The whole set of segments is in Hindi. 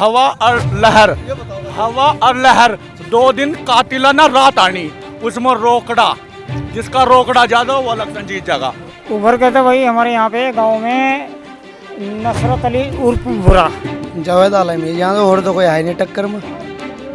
हवा और लहर, हवा और लहर 2 दिन कातिलाना रात आनी, उसमें रोकड़ा, जिसका रोकड़ा ज्यादा वो इलेक्शन जीत जाएगा। उभर के तो भाई हमारे यहाँ पे गांव में नसरत अली उर्फ बुरा जावेद आलम है। यहाँ तो और तो कोई है नहीं टक्कर में,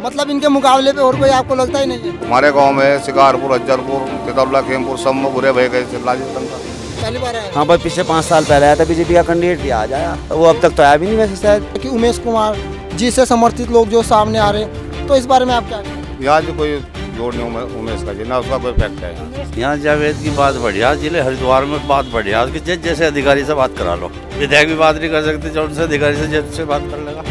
मतलब इनके मुकाबले पे और कोई आपको लगता ही नहीं है? हमारे गांव में शिकारपुर, अज्जरपुर, तितौला, खेमपुर सब में बुरे भय गए राजस्थान का। पहली बार आया हाँ भाई, पिछले 5 साल पहले आया था बीजेपी का कैंडिडेट भी आ जाया, वो अब तक तो आया भी नहीं वैसे शायद। कि उमेश कुमार जी से समर्थित लोग जो सामने आ रहे हैं, तो इस बारे में आप क्या कहेंगे? यहाँ जो कोई जोड़ नहीं उमेश का जी, ना उसका कोई फैक्ट है। यहाँ जावेद की बात बढ़िया, जिले हरिद्वार में बात बढ़िया, उसके जज जैसे अधिकारी से बात करा लो। विधायक भी बात नहीं कर सकते, जो उनसे अधिकारी से जज से बात कर लेगा।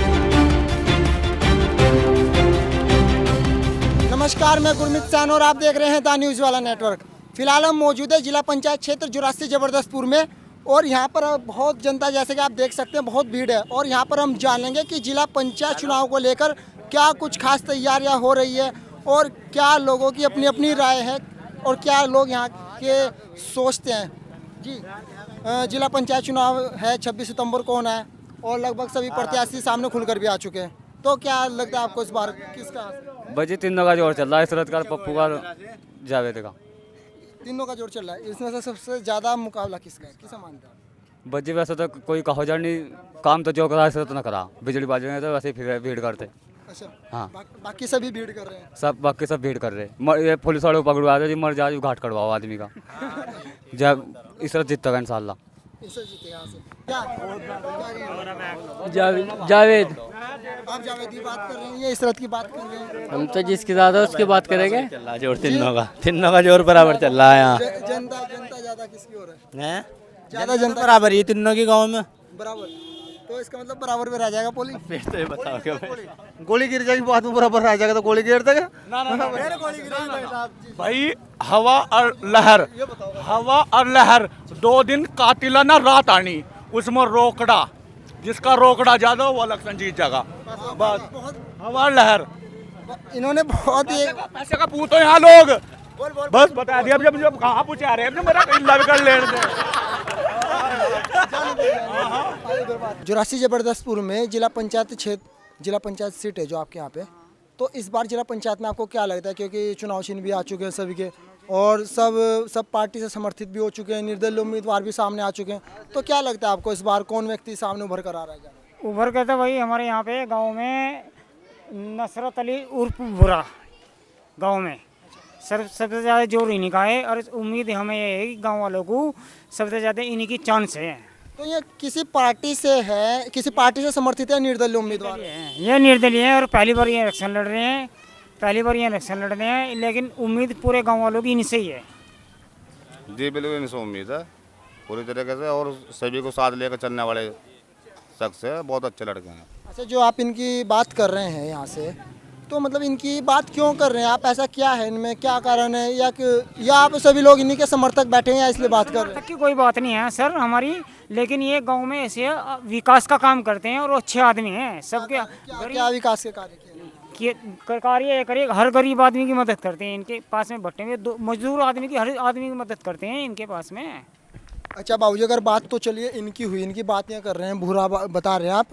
नमस्कार, मैं गुरमीत सैन और आप देख रहे हैं द न्यूज़ वाला नेटवर्क। फिलहाल हम मौजूद है जिला पंचायत क्षेत्र जुरासी जबरदस्तपुर में, और यहाँ पर बहुत जनता, जैसे कि आप देख सकते हैं, बहुत भीड़ है। और यहाँ पर हम जानेंगे कि जिला पंचायत चुनाव को लेकर क्या कुछ खास तैयारियाँ हो रही है और क्या लोगों की अपनी अपनी राय है और क्या लोग यहाँ के सोचते हैं। जी, जिला पंचायत चुनाव है, 26 सितंबर को होना है और लगभग सभी प्रत्याशी सामने खुलकर भी आ चुके हैं। तो क्या लगता है आपको इस बार किसका? बजी तीनों का जोर चल रहा है, इसरत का, पप्पू का, जावेद का। तीनों का जोर चल रहा है। इसमें से सबसे ज़्यादा मुकाबला किसका है, किसे मानते हैं? बजी वैसे तो कोई कहो जा नहीं, काम तो जो करा इसरत ना करा, बिजली बाजी में तो वैसे ही भीड़ करते। अच्छा, हाँ, बाकी सभी भीड़ कर रहे हैं। सब बाकी सब भीड़ कर रहे। ये पुलिस वालों को पकड़वा दे जी, मर जा घाट करवाओ आदमी का। जब इसरत जीतेगा इंशाल्लाह। इससे जीते यहाँ से क्या? जावेद। आप जावेद की बात कर रहे हैं या इसरत की बात कर रहे हैं? हम तो जिसकी ज़्यादा उसकी बात करेंगे। जोर तीनों का जोर बराबर चल रहा है यहाँ। जनता ज़्यादा किसकी हो रहा है? हैं? ज़्यादा जनता बराबर ही तीनों की गाँव में। बराबर, तो इसका मतलब बराबर में रह जाएगा पोलिंग। फिर तो ये बताओ क्या भाई? गोली गिर जाएगी, बात में बराबर रह जाएगा तो गोली गिर देगा। भाई हवा और लहर, हवा और लहर 2 दिन कातिलाना रात आनी, उसमें रोकड़ा, जिसका रोकड़ा ज्यादा वो इलेक्शन जीत जाएगा। बस हवा और लहर। इन्होंने बहुत ही पैसे का पूछो यहाँ लोग, बस बता दिया। जब जब कहाँ पूछा रहे हैं, मेरा इल्ला भी कर लेने दे। जुरासी जबरदस्तपुर में जिला पंचायत क्षेत्र, जिला पंचायत सीट है जो आपके यहाँ पे, तो इस बार जिला पंचायत में आपको क्या लगता है? क्योंकि चुनाव चिन्ह भी आ चुके हैं सभी के, और सब पार्टी से समर्थित भी हो चुके हैं, निर्दलीय उम्मीदवार भी सामने आ चुके हैं। तो क्या लगता है आपको इस बार कौन व्यक्ति सामने उभर कर आ रहा है? उभर के तो भाई हमारे यहाँ पे गांव में नसरत अली उर्फ बुरा गांव में सबसे ज़्यादा जोर इन्हीं का है, और उम्मीद हमें ये है कि गाँव वालों को सबसे ज़्यादा इन्हीं की चांस है। तो ये किसी पार्टी से है, किसी पार्टी से समर्थित है, निर्दलीय उम्मीदवार है? ये निर्दलीय है और पहली बार ये इलेक्शन लड़ रहे हैं, लेकिन उम्मीद पूरे गांव वालों की इनसे ही है। जी बिल्कुल, इनसे उम्मीद है पूरी तरीके से, और सभी को साथ लेकर चलने वाले शख्स है, बहुत अच्छे लड़के हैं। अच्छा, जो आप इनकी बात कर रहे हैं यहाँ से, तो मतलब इनकी बात क्यों कर रहे हैं आप? ऐसा क्या है इनमें, क्या कारण है? या आप सभी लोग इन्हीं के समर्थक बैठे हैं या इसलिए बात कर रहे हैं? तक की कोई बात नहीं है सर हमारी, लेकिन ये गांव में ऐसे विकास का काम करते हैं और वो अच्छे आदमी हैं। सबके क्या विकास के कार्य किए? कार्य करिए, हर गरीब आदमी की मदद करते हैं। इनके पास में भट्टे में मजदूर आदमी की, हर आदमी की मदद करते हैं इनके पास में। अच्छा बाबूजी, अगर बात तो चलिए इनकी हुई, इनकी बात यहाँ कर रहे हैं, बुरा बता रहे हैं आप,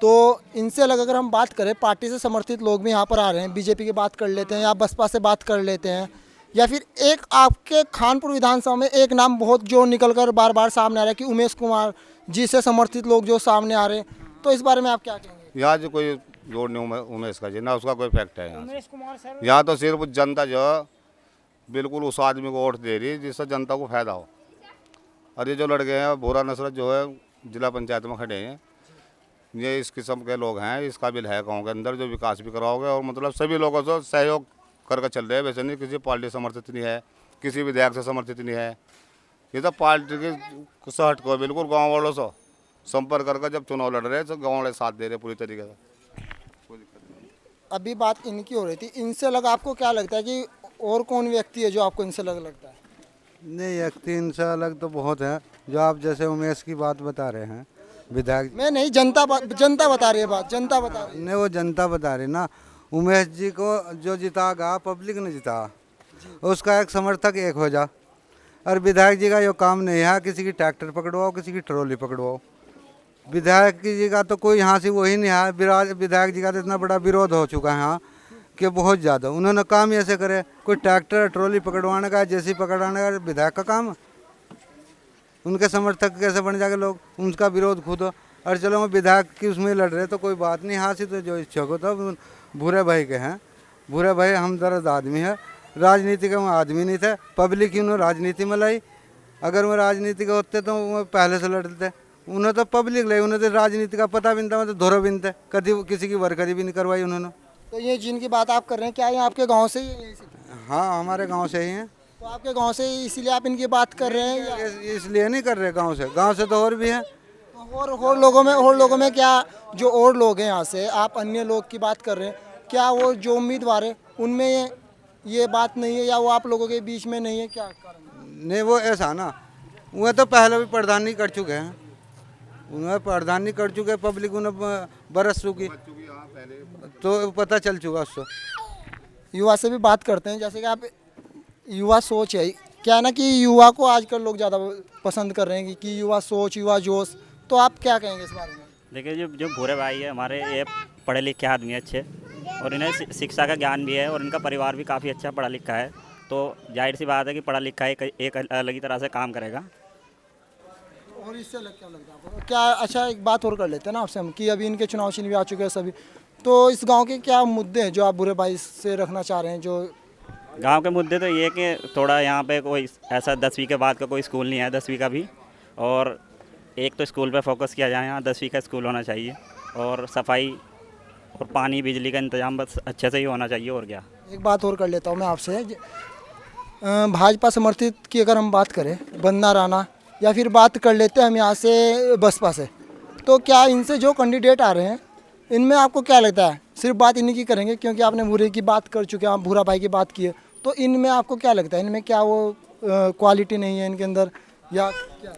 तो इनसे अलग अगर हम बात करें, पार्टी से समर्थित लोग भी यहाँ पर आ रहे हैं, बीजेपी की बात कर लेते हैं या बसपा से बात कर लेते हैं, या फिर एक आपके खानपुर विधानसभा में एक नाम बहुत जो निकल कर बार बार सामने आ रहा है कि उमेश कुमार जी से समर्थित लोग जो सामने आ रहे हैं, तो इस बारे में आप क्या कहेंगे? यहाँ जो कोई जोड़ नहीं उमेश का जी, ना उसका कोई फैक्ट है। उमेश कुमार सर, यहाँ तो सिर्फ जनता जो बिल्कुल उस आदमी को वोट दे रही है जिससे जनता को फायदा हो। और ये जो लड़के हैं भूरा नसरत जो है जिला पंचायत में खड़े हैं, ये इस किस्म के लोग हैं, इस काबिल है गाँव के अंदर, जो विकास भी कराओगे और मतलब सभी लोगों से सहयोग करके चल रहे हैं। वैसे नहीं किसी पार्टी समर्थित नहीं है, किसी विधायक से समर्थित नहीं है, ये तो पार्टी के से हट को बिल्कुल गाँव वालों से संपर्क करके जब चुनाव लड़ रहे हैं तो गाँव वाले साथ दे रहे हैं पूरी तरीके से। अभी बात इनकी हो रही थी, इनसे अलग आपको क्या लगता है कि और कौन व्यक्ति है जो आपको इनसे अलग लगता है? नहीं, व्यक्ति इनसे अलग तो बहुत है, जो आप जैसे उमेश की बात बता रहे हैं, विधायक। मैं नहीं, जनता बता रही है बात, जनता बता रही है। नहीं, वो जनता बता रही ना। उमेश जी को जो जितागा पब्लिक ने जिता, उसका एक समर्थक एक हो जा। और विधायक जी का ये काम नहीं है किसी की ट्रैक्टर पकड़वाओ, किसी की ट्रॉली पकड़वाओ। विधायक जी का तो कोई यहाँ से वही नहीं है। विधायक जी का तो इतना बड़ा विरोध हो चुका है यहाँ कि बहुत ज़्यादा। उन्होंने काम ही ऐसे करे, कोई ट्रैक्टर ट्रॉली पकड़वाने का, जेसी पकड़वाने का विधायक का काम है। उनके समर्थक कैसे बन जाएंगे लोग, उनका विरोध खुद हो। और चलो मैं विधायक की उसमें लड़ रहे तो कोई बात नहीं, यहाँ से तो जो इच्छुक होता भूरे भाई के हैं। भूरे भाई हमदर्द आदमी है, राजनीति के वो आदमी नहीं थे, पब्लिक ही उन्होंने राजनीति में लाई। अगर वो राजनीति के होते तो वो पहले से लड़ते। उन्हें तो पब्लिक लाई, उन्हें तो राजनीति का पता भी नहीं था, मतलब धोरो भी नहीं थे, कभी किसी की वर्करी भी नहीं करवाई उन्होंने। तो ये जिनकी बात आप कर रहे हैं, क्या ये आपके गांव से ही है? यहीं से? हाँ, हमारे गांव से ही हैं। तो आपके गांव से ही इसीलिए आप इनकी बात कर रहे हैं या? इसलिए नहीं कर रहे, गांव से तो और भी हैं। तो और लोगों में क्या, जो और लोग हैं यहाँ से, आप अन्य लोग की बात कर रहे हैं, क्या वो जो उम्मीदवार है उनमें ये बात नहीं है या वो आप लोगों के बीच में नहीं है, क्या कारण? नहीं, वो ऐसा ना, वह तो पहले भी प्रधानी कर चुके हैं, उन्हें प्रधानी कर चुके, पब्लिक उन्हें बरस चुकी तो पता चल चुका उससे। युवा से भी बात करते हैं, जैसे कि आप युवा सोच है क्या है ना कि युवा को आजकल लोग ज़्यादा पसंद कर रहे हैं कि युवा सोच, युवा जोश, तो आप क्या कहेंगे इस बारे में? देखिए, जो भूरे भाई है हमारे, ये पढ़े लिखे आदमी अच्छे और इन्हें शिक्षा का ज्ञान भी है और इनका परिवार भी काफ़ी अच्छा पढ़ा लिखा है। तो जाहिर सी बात है कि पढ़ा लिखा एक अलग ही तरह से काम करेगा। और इससे अलग क्या लगता है आपको? क्या अच्छा, एक बात और कर लेते हैं ना आपसे हम कि अभी इनके चुनाव चिन्ह भी आ चुके हैं सभी, तो इस गांव के क्या मुद्दे हैं जो आप भूरे भाई से रखना चाह रहे हैं? जो गांव के मुद्दे तो ये कि थोड़ा यहाँ पे कोई ऐसा 10वीं के बाद का कोई स्कूल नहीं है, 10वीं का भी, और एक तो स्कूल पे फोकस किया जाए, यहाँ 10वीं का स्कूल होना चाहिए, और सफाई और पानी बिजली का इंतजाम बस अच्छे से ही होना चाहिए। और क्या, एक बात और कर लेता हूँ मैं आपसे, भाजपा समर्थित की अगर हम बात करें, बन्ना राणा, या फिर बात कर लेते हैं हम यहाँ से बसपा से, तो क्या इनसे जो कैंडिडेट आ रहे हैं इनमें आपको क्या लगता है? सिर्फ बात इन्हीं की करेंगे क्योंकि आपने भूरे की बात कर चुके हैं, आप भूरा भाई की बात की है, तो इनमें आपको क्या लगता है, इनमें क्या वो क्वालिटी नहीं है इनके अंदर या क्या?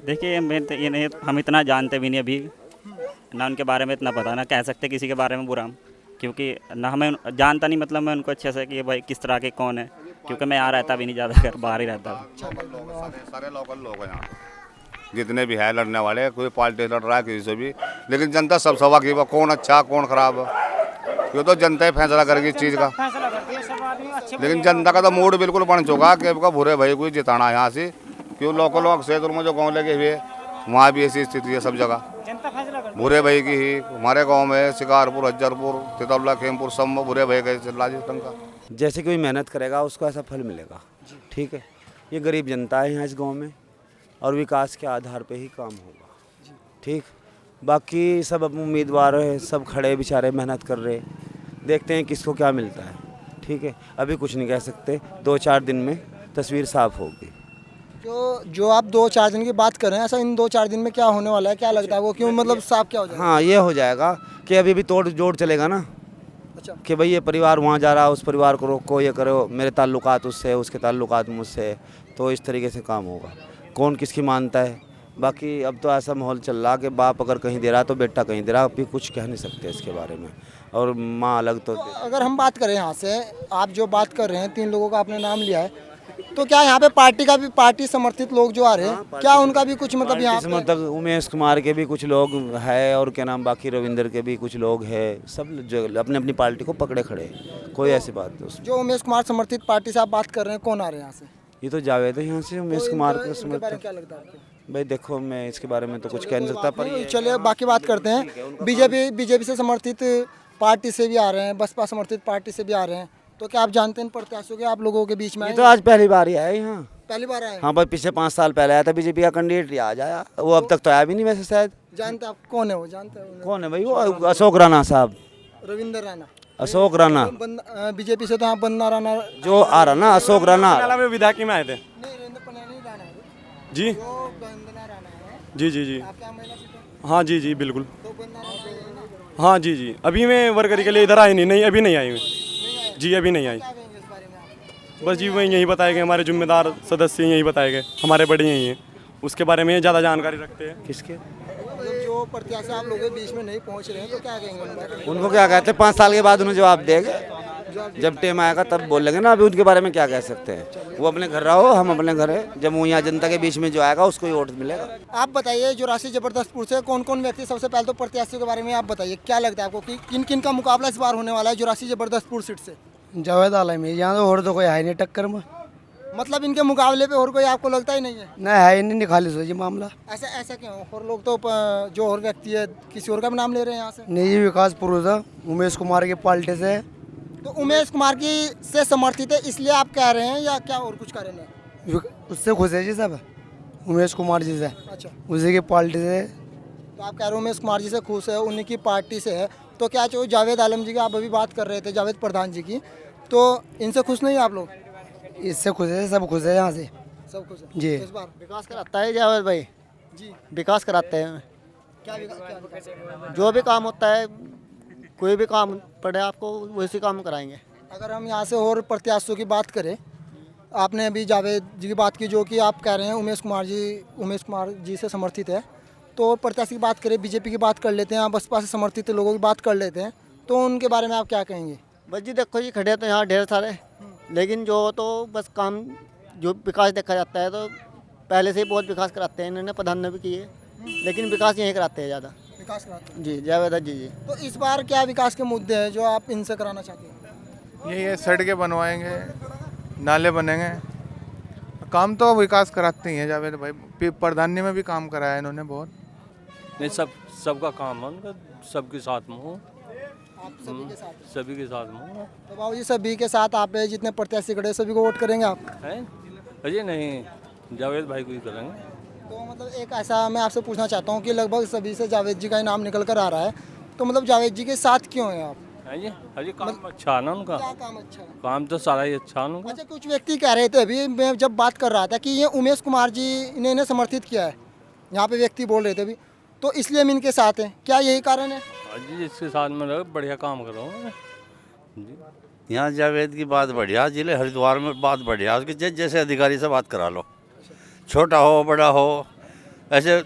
देखिए, इन्हें हम इतना जानते भी नहीं अभी, ना उनके बारे में इतना पता, ना कह सकते किसी के बारे में बुरा हम, क्योंकि ना हमें जानता नहीं, मतलब मैं उनको अच्छे से कि भाई किस तरह के कौन है, क्योंकि मैं यहाँ रहता भी नहीं ज़्यादा, घर बाहर ही रहता हूँ। सारे लोकल लोग हैं यहाँ जितने भी है लड़ने वाले, कोई पार्टी लड़ रहा है किसी से भी, लेकिन जनता सब सवा की कौन अच्छा कौन खराब है, ये तो जनता ही फैसला करेगी इस चीज़ का। लेकिन जनता का तो मूड बिल्कुल बन चुका कि भूरे भाई को जिताना है यहाँ से, क्यों लोकल लोग क्षेत्र में जो गाँव लगे हुए वहाँ भी ऐसी स्थिति है सब जगह। भूरे भाई की ही हमारे गाँव में शिकारपुर, हज्जरपुर, तितौला, खेमपुर, सब में भूरे भाई का चल रहा है का। जैसे कोई मेहनत करेगा उसको ऐसा फल मिलेगा। ठीक है, ये गरीब जनता है यहाँ इस गांव में और विकास के आधार पे ही काम होगा। ठीक, बाकी सब अब उम्मीदवार है, सब खड़े बेचारे मेहनत कर रहे, देखते हैं किसको क्या मिलता है। ठीक है, अभी कुछ नहीं कह सकते, 2-4 दिन में तस्वीर साफ होगी। जो आप 2-4 दिन की बात कर रहे हैं, ऐसा इन 2-4 दिन में क्या होने वाला है, क्या लगता है वो, क्यों मतलब साफ क्या हो जाएगा? हाँ, ये हो जाएगा कि अभी भी तोड़ जोड़ चलेगा ना। अच्छा, कि भाई ये परिवार वहाँ जा रहा है, उस परिवार को रोको, ये करो, मेरे ताल्लुकात उससे, उसके ताल्लुकात मुझसे, तो इस तरीके से काम होगा। कौन किसकी मानता है, बाकी अब तो ऐसा माहौल चल रहा कि बाप अगर कहीं दे रहा तो बेटा कहीं दे रहा, अभी कुछ कह नहीं सकते इसके बारे में, और माँ अलग तो अगर हम बात करें यहाँ से, आप जो बात कर रहे हैं 3 लोगों का आपने नाम लिया है, तो क्या यहाँ पे पार्टी समर्थित लोग जो आ रहे हैं, क्या उनका भी कुछ मतलब यहाँ पे? मतलब उमेश कुमार के भी कुछ लोग है और क्या नाम, बाकी रविंदर के भी कुछ लोग हैं, सब जो अपनी अपनी पार्टी को पकड़े खड़े हैं, कोई ऐसी बात नहीं। जो उमेश कुमार समर्थित पार्टी से आप बात कर रहे हैं, कौन आ रहे हैं यहाँ से? ये तो जावेद है यहाँ से, उमेश कुमार के समर्थक। क्या लगता है आपको? भाई देखो, मैं इसके बारे में तो कुछ कह नहीं सकता, पर चलिए बाकी बात करते हैं। बीजेपी से समर्थित पार्टी से भी आ रहे हैं, बसपा समर्थित पार्टी से भी आ रहे हैं, तो क्या आप जानते हैं प्रत्याशियों के आप लोगों के बीच में? ये तो आज पहली बार ही आया यहाँ, पहली बार आए? हाँ भाई, पिछले 5 साल पहले आया था बीजेपी का कैंडिडेट, आज आया, वो अब तक तो आया भी नहीं वैसे शायद। जानते आप कौन है वो? जानते हैं कौन है भाई? वो अशोक राणा साहब, रविंदर राणा। अशोक राणा, बीजेपी से तो हाँ बन्ना राणा जो आ रहा ना, अशोक राणा में विधायक में आए थे जी। जी जी जी, हाँ जी जी बिल्कुल, हाँ जी जी। अभी मैं वर्करी के लिए इधर आई नहीं, अभी नहीं आई मैं जी, अभी नहीं आई। बस जी वही यही बताए गए, हमारे जिम्मेदार सदस्य यही बताए गए, हमारे बड़े यही हैं, उसके बारे में ज़्यादा जानकारी रखते हैं। किसके? जो प्रत्याशी आप लोगों के बीच में नहीं पहुंच रहे हैं, तो क्या कहेंगे? उनको क्या कहते हैं, 5 साल के बाद उन्हें जवाब देंगे, जब टाइम आएगा तब बोलेंगे ना, अभी उनके बारे में क्या कह सकते हैं। वो अपने घर रहो, हम अपने घर है। जब वो यहाँ जनता के बीच में जो आएगा उसको ही वोट मिलेगा। आप बताइए जोरासी जबरदस्तपुर से कौन कौन व्यक्ति, सबसे पहले तो प्रत्याशियों के बारे में आप बताइए, क्या लगता है आपको कि किन किन का मुकाबला इस बार होने वाला है जोरासी जबरदस्तपुर सीट से? जावेद आलमी, यहाँ तो और तो कोई है नहीं टक्कर में। मतलब इनके मुकाबले पे और कोई आपको लगता ही नहीं है? नहीं है ही नहीं, खाली सोचिए मामला। ऐसा ऐसा क्यों? और लोग तो जो और व्यक्ति है किसी और का भी नाम ले रहे हैं यहाँ से। निजी विकास पुरुषा उमेश कुमार की पार्टी से। तो उमेश कुमार की से समर्थित है इसलिए आप कह रहे हैं या क्या और कुछ कारण है? उससे खुश है जी सब, उमेश कुमार जी से। अच्छा, उसी की पार्टी से। तो आप कह रहे हो उमेश कुमार जी से खुश है, उन्हीं की पार्टी से है। तो क्या चाहो जावेद आलम जी की आप अभी बात कर रहे थे, जावेद प्रधान जी की, तो इनसे खुश नहीं आप लोग? इससे खुश है, सब खुश है यहाँ से, सब खुश है जी। इस बार विकास कराता है जावेद भाई जी, विकास कराते हैं। क्या विकास? जो भी काम होता है, कोई भी काम पड़े आपको वैसे काम कराएंगे। अगर हम यहाँ से और प्रत्याशियों की बात करें, आपने अभी जावेद जी की बात की जो कि आप कह रहे हैं उमेश कुमार जी से समर्थित है, तो प्रत्याशी की बात करें, बीजेपी की बात कर लेते हैं, बसपा से समर्थित लोगों की बात कर लेते हैं, तो उनके बारे में आप क्या कहेंगे? बस जी देखो जी, खड़े तो यहाँ ढेर सारे, लेकिन जो तो बस काम जो विकास देखा जाता है तो पहले से ही बहुत विकास कराते हैं इन्होंने, प्रधान ने भी किए, लेकिन विकास यहीं कराते हैं ज़्यादा। विकास कराते हैं जी जावेद जी। तो इस बार क्या विकास के मुद्दे हैं जो आप इनसे कराना चाहते हैं? यही है, सड़कें बनवाएंगे, नाले बनेंगे, काम तो विकास कराते ही हैं जावेद भाई। प्रधानी में भी काम कराया इन्होंने बहुत। नहीं, सबका काम है उनका, सबके साथ में हूँ, आप सभी के साथ? सभी के साथ में हूँ। तो बाबू जी सभी के साथ आप जितने प्रत्याशी खड़े सभी को वोट करेंगे आप? हैं? अजय नहीं, जावेद भाई को ही करेंगे। तो मतलब एक ऐसा मैं आपसे पूछना चाहता हूँ कि लगभग सभी से जावेद जी का ही नाम निकल कर आ रहा है, तो मतलब जावेद जी के साथ क्यों हैं आप? अजय काम अच्छा है ना उनका, क्या काम अच्छा है? काम तो सारा ही अच्छा है उनका। अच्छा, कुछ व्यक्ति कह रहे थे अभी, मैं जब बात कर रहा था कि ये उमेश कुमार जी ने इन्हें समर्थित किया है, यहाँ पे व्यक्ति बोल रहे थे अभी, तो इसलिए हम इनके साथ हैं, क्या यही कारण है? जी इसके साथ में रहो, बढ़िया काम करो जी। यहाँ जावेद की बात बढ़िया, जिले हरिद्वार में बात बढ़िया, उसके जैसे अधिकारी से बात करा लो, छोटा हो बड़ा हो, ऐसे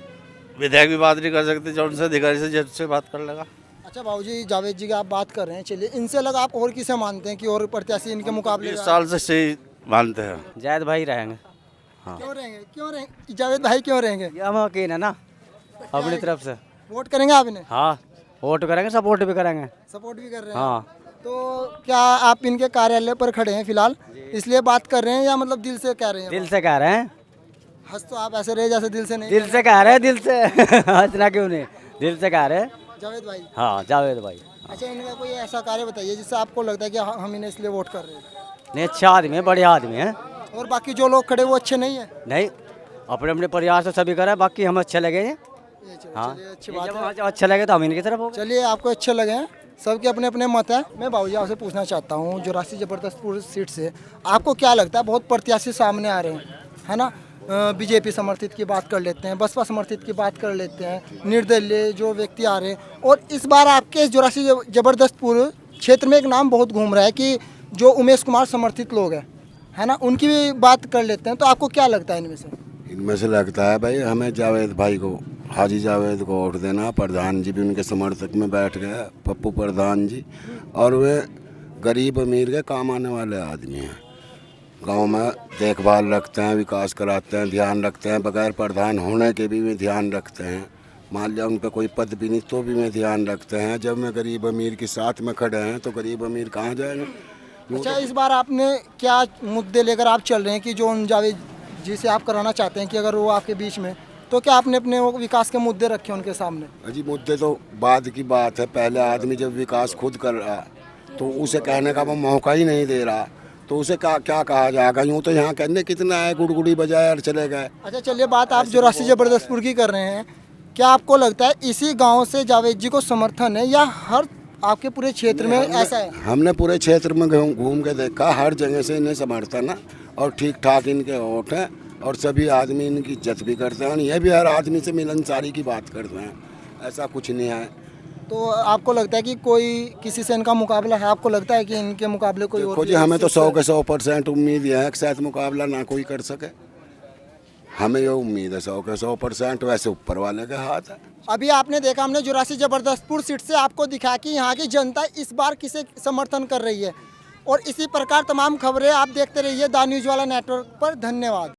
विधायक भी बात नहीं कर सकते, जो उनसे अधिकारी से जैसे बात कर लेगा। अच्छा बाबूजी, जावेद जी की आप बात कर रहे हैं, चलिए इनसे अलग आप और किसे मानते हैं कि और प्रत्याशी इनके मुकाबले? 20 साल से सही मानते हैं। जावेद भाई रहेंगे। हाँ। क्यों रहेंगे जावेद भाई क्यों रहेंगे? हम यकीन है ना अपनी तरफ से। वोट करेंगे आप इन्हें? हाँ वोट करेंगे, सपोर्ट भी करेंगे। सपोर्ट भी कर रहे हैं? हाँ। तो क्या आप इनके कार्यालय पर खड़े हैं फिलहाल, इसलिए बात कर रहे हैं या मतलब दिल से कह रहे हैं? दिल से कह रहे हैं। हंस तो आप ऐसे रहे जैसे दिल से नहीं। दिल से कह रहे हैं, दिल से हंसना क्यों नहीं, दिल से कह रहे हैं। जावेद भाई? हाँ जावेद भाई। अच्छा, इनका कोई ऐसा कार्य बताइए जिससे आपको लगता है कि हम इन्हें इसलिए वोट कर रहे हैं? नहीं, अच्छा आदमी है, बढ़िया आदमी है। और बाकी जो लोग खड़े वो अच्छे नहीं है? नहीं, अपने अपने परिवार से सभी करें, बाकी हम अच्छे लगे हैं। हाँ, अच्छी बात है। जब अच्छा लगे तो हम इनकी तरफ हो। चलिए, आपको अच्छे लगे हैं, सबके अपने अपने मत है। मैं बाबूजी आपसे पूछना चाहता हूँ, जोरासी जबरदस्तपुर सीट से आपको क्या लगता है? बहुत प्रत्याशी सामने आ रहे हैं, है ना? बीजेपी समर्थित की बात कर लेते हैं, बसपा समर्थित की बात कर लेते हैं, निर्दलीय जो व्यक्ति आ रहे हैं, और इस बार आपके जोरासी जबरदस्तपुर क्षेत्र में एक नाम बहुत घूम रहा है कि जो उमेश कुमार समर्थित लोग हैं, है ना, उनकी भी बात कर लेते हैं। तो आपको क्या लगता है इनमें से? इनमें से लगता है भाई हमें जावेद भाई को, हाजी जावेद को वोट देना। प्रधान जी भी उनके समर्थक में बैठ गए, पप्पू प्रधान जी, और वे गरीब अमीर के काम आने वाले आदमी हैं। गांव में देखभाल रखते हैं, विकास कराते हैं, ध्यान रखते हैं, बगैर प्रधान होने के भी वे ध्यान रखते हैं। मान लिया उन पर कोई पद भी नहीं तो भी वे ध्यान रखते हैं। जब मैं गरीब अमीर के साथ में खड़े हैं तो गरीब अमीर कहाँ जाएंगे? अच्छा, इस बार आपने क्या मुद्दे लेकर आप चल रहे हैं कि जो उन जावेद जी से आप कराना चाहते हैं कि अगर वो आपके बीच में, तो क्या आपने अपने वो विकास के मुद्दे रखे उनके सामने? अजी मुद्दे तो बाद की बात है, पहले आदमी जब विकास खुद कर रहा तो उसे कहने का वो मौका ही नहीं दे रहा, तो उसे क्या कहा जाएगा? यूँ तो यहाँ कहने कितना है, गुड़गुड़ी बजाए और चले गए। अच्छा चलिए, बात आप जोरासी जबरदस्तपुर की कर रहे हैं, क्या आपको लगता है इसी गांव से जावेद जी को समर्थन है या हर आपके पूरे क्षेत्र में ऐसा है? हमने पूरे क्षेत्र में घूम के देखा, हर जगह से इन्हें समर्थन है और ठीक ठाक इनके वोट हैं और सभी आदमी इनकी इज्जत भी करते हैं। ये भी हर आदमी से मिलनसारी की बात करते हैं, ऐसा कुछ नहीं है। तो आपको लगता है कि कोई किसी से इनका मुकाबला है? आपको लगता है कि इनके मुकाबले कोई और? जी हमें तो 100 के 100% उम्मीद है कि शायद मुकाबला ना कोई कर सके। हमें ये उम्मीद है 100 के 100%, वैसे ऊपर वाले के हाथ है। अभी आपने देखा, हमने जोरासी जबरदस्तपुर सीट से आपको दिखा कि यहाँ की जनता इस बार किसे समर्थन कर रही है। और इसी प्रकार तमाम खबरें आप देखते रहिए द न्यूज़ वाला नेटवर्क पर। धन्यवाद।